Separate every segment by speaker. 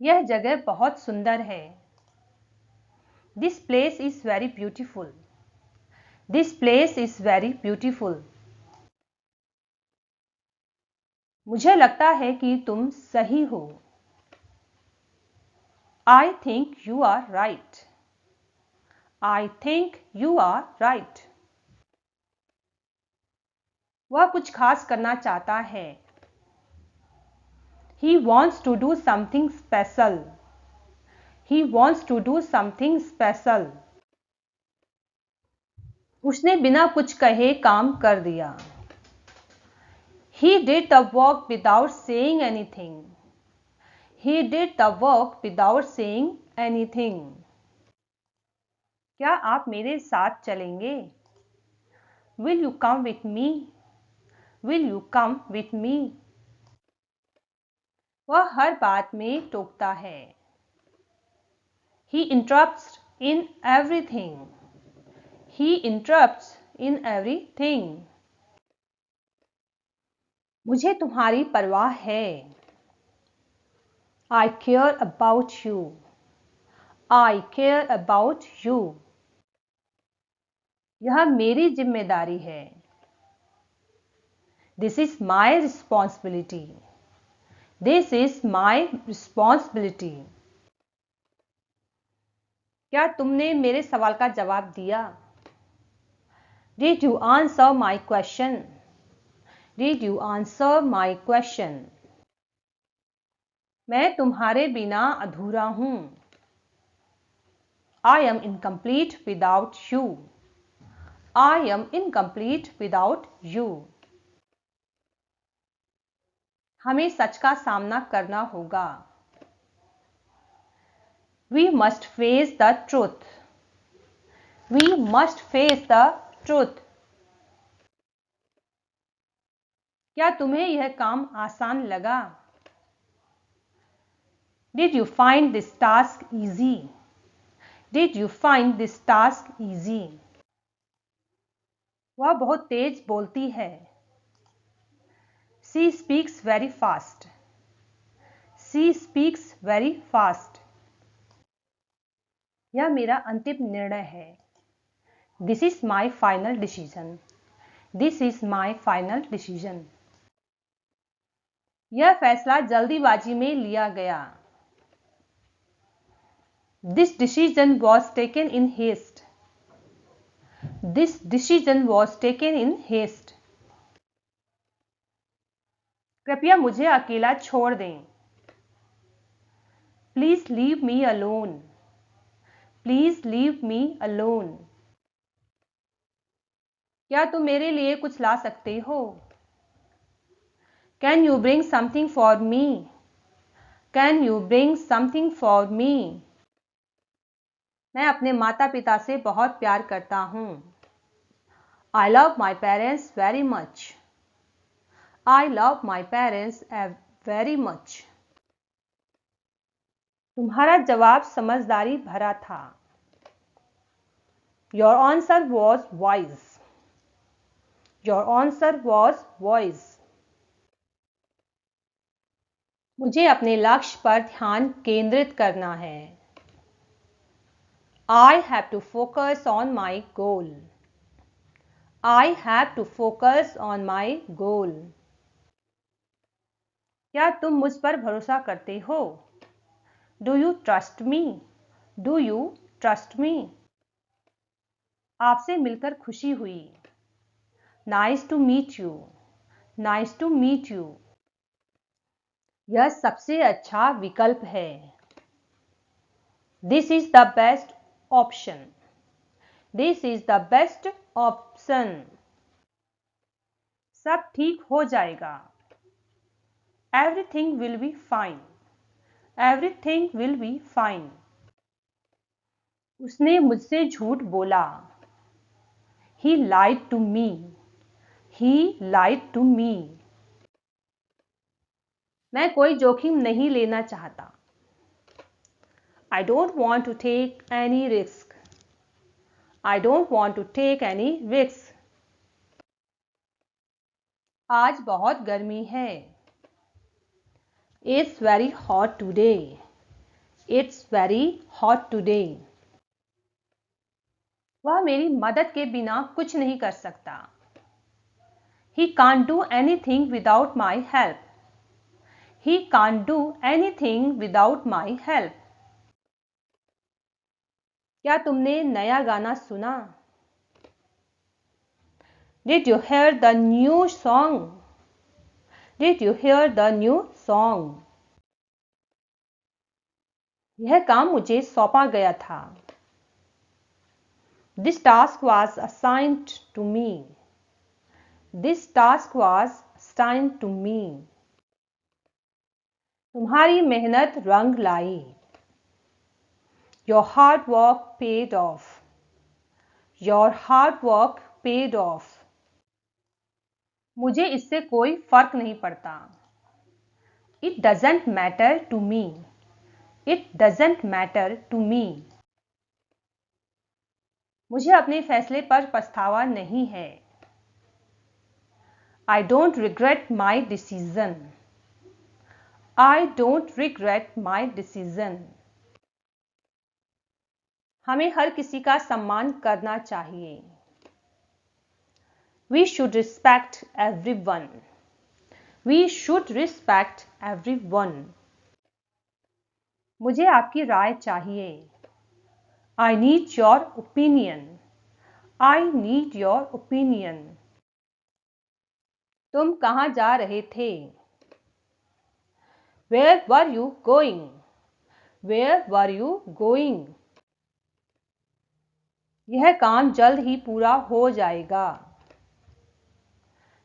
Speaker 1: यह जगह बहुत सुंदर है। This place is very beautiful. This place is very beautiful. मुझे लगता है कि तुम सही हो। I think you are right. I think you are right. वह कुछ खास करना चाहता है। He wants to do something special. He wants to do something special. उसने बिना कुछ कहे काम कर दिया। He did the work without saying anything. He did the work without saying anything. क्या आप मेरे साथ चलेंगे? Will you come with me? Will you come with me? वह हर बात में टोकता है। He interrupts in everything. He interrupts in everything. मुझे तुम्हारी परवाह है। I care about you. I care about you. यह मेरी जिम्मेदारी है। This is my responsibility. This is my responsibility. क्या तुमने मेरे सवाल का जवाब दिया? Did you answer my question? Did you answer my question? मैं तुम्हारे बिना अधूरा हूं। I am incomplete without you. I am incomplete without you. हमें सच का सामना करना होगा। We must face the truth. We must face the truth. क्या तुम्हें यह काम आसान लगा? Did you find this task easy? Did you find this task easy? वह बहुत तेज बोलती है। She speaks very fast. She speaks very fast. यह मेरा अंतिम निर्णय है। This is my final decision. This is my final decision. यह फैसला जल्दीबाजी में लिया गया। This decision was taken in haste. This decision was taken in haste. कृपया मुझे अकेला छोड़ दें। Please leave me alone. Please leave me alone. क्या तुम मेरे लिए कुछ ला सकते हो? Can you bring something for me? Can you bring something for me? मैं अपने माता पिता से बहुत प्यार करता हूँ। I love my parents very much. I love my parents very much. तुम्हारा जवाब समझदारी भरा था। Your answer was wise. Your answer was wise. मुझे अपने लक्ष्य पर ध्यान केंद्रित करना है। I have to focus on my goal. I have to focus on my goal. क्या तुम मुझ पर भरोसा करते हो? Do you trust me? Do you trust me? आपसे मिलकर खुशी हुई। Nice to meet you. Nice to meet you. यह सबसे अच्छा विकल्प है। This is the best option. This is the best option. सब ठीक हो जाएगा। Everything will be fine. Everything will be fine. उसने मुझसे झूठ बोला। He lied to me. He lied to me. मैं कोई जोखिम नहीं लेना चाहता। I don't want to take any risk. I don't want to take any risk. आज बहुत गर्मी है। It's very hot today. It's very hot today. वह मेरी मदद के बिना कुछ नहीं कर सकता. He can't do anything without my help. He can't do anything without my help. क्या तुमने नया गाना सुना? Did you hear the new song? Did you hear the new song? यह काम मुझे सौंपा गया था. This task was assigned to me. This task was assigned to me. तुम्हारी मेहनत रंग लाई. Your hard work paid off. Your hard work paid off. मुझे इससे कोई फर्क नहीं पड़ता. It doesn't matter to me. It doesn't matter to me. मुझे अपने फैसले पर पछतावा नहीं है. I don't regret my decision. I don't regret my decision. हमें हर किसी का सम्मान करना चाहिए. We should respect everyone. We should respect everyone. मुझे आपकी राय चाहिए. I need your opinion. I need your opinion. तुम कहाँ जा रहे थे? Where were you going? Where were you going? यह काम जल्द ही पूरा हो जाएगा.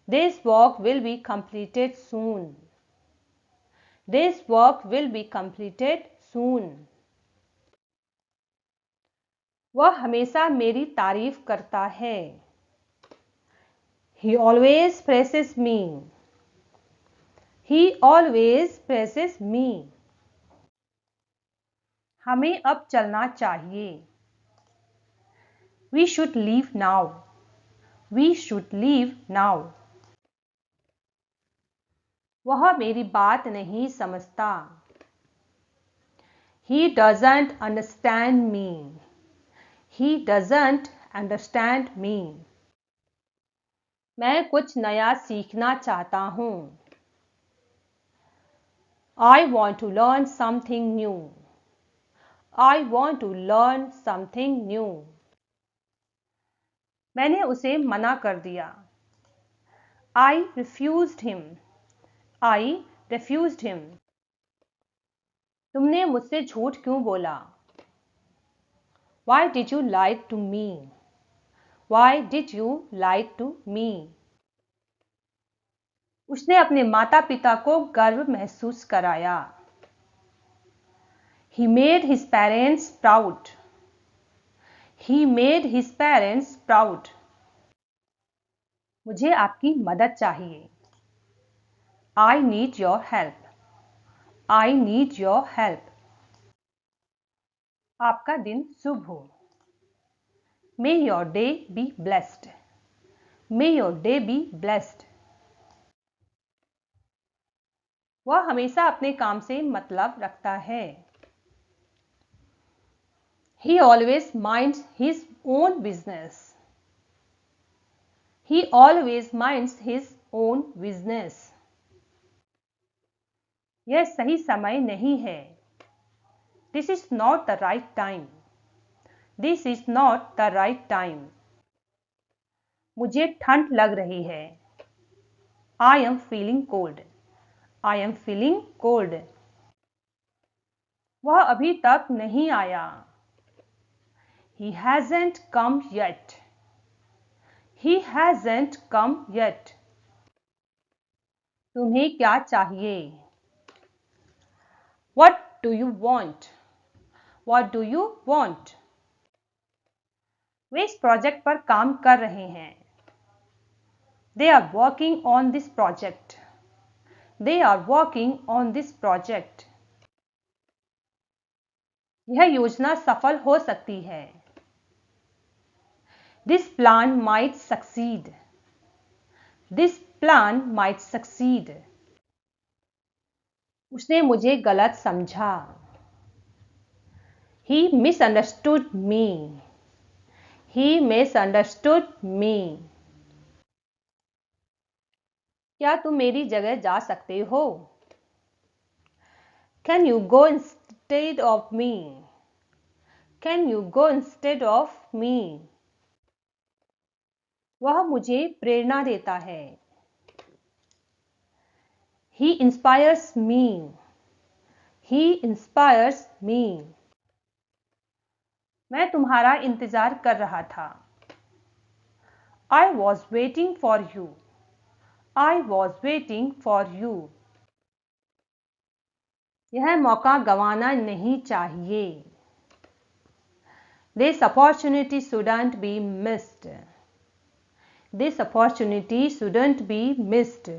Speaker 1: This work will be completed soon. This work will be completed soon. वह हमेशा मेरी तारीफ करता है. He always praises me. He always praises me. हमें अब चलना चाहिए. We should leave now. We should leave now. वह मेरी बात नहीं समझता. He doesn't understand me. He doesn't understand me. मैं कुछ नया सीखना चाहता हूँ. I want to learn something new. I want to learn something new. मैंने उसे मना कर दिया. I refused him. I refused him. तुमने मुझसे झूठ क्यों बोला? Why did you lie to me? Why did you lie to me? उसने अपने माता पिता को गर्व महसूस कराया. He made his parents proud. He made his parents proud. मुझे आपकी मदद चाहिए. I need your help. I need your help. आपका दिन शुभ हो. May your day be blessed. May your day be blessed. वह हमेशा अपने काम से मतलब रखता है. He always minds his own business. He always minds his own business. यह सही समय नहीं है. This is not the right time. This is not the right time. मुझे ठंड लग रही है. I am feeling cold. I am feeling cold. वह अभी तक नहीं आया. He hasn't come yet. He hasn't come yet. तुम्हें क्या चाहिए? What do you want? What do you want? वे इस प्रोजेक्ट पर काम कर रहे हैं. They are working on this project. They are working on this project. यह योजना सफल हो सकती है. This plan might succeed. This plan might succeed. उसने मुझे गलत समझा. He misunderstood me. He misunderstood me. क्या तुम मेरी जगह जा सकते हो? Can you go instead of me? Can you go instead of me? वह मुझे प्रेरणा देता है. He inspires me. He inspires me. मैं तुम्हारा इंतजार कर रहा था. I was waiting for you. I was waiting for you. यह मौका गंवाना नहीं चाहिए. This opportunity shouldn't be missed. This opportunity shouldn't be missed.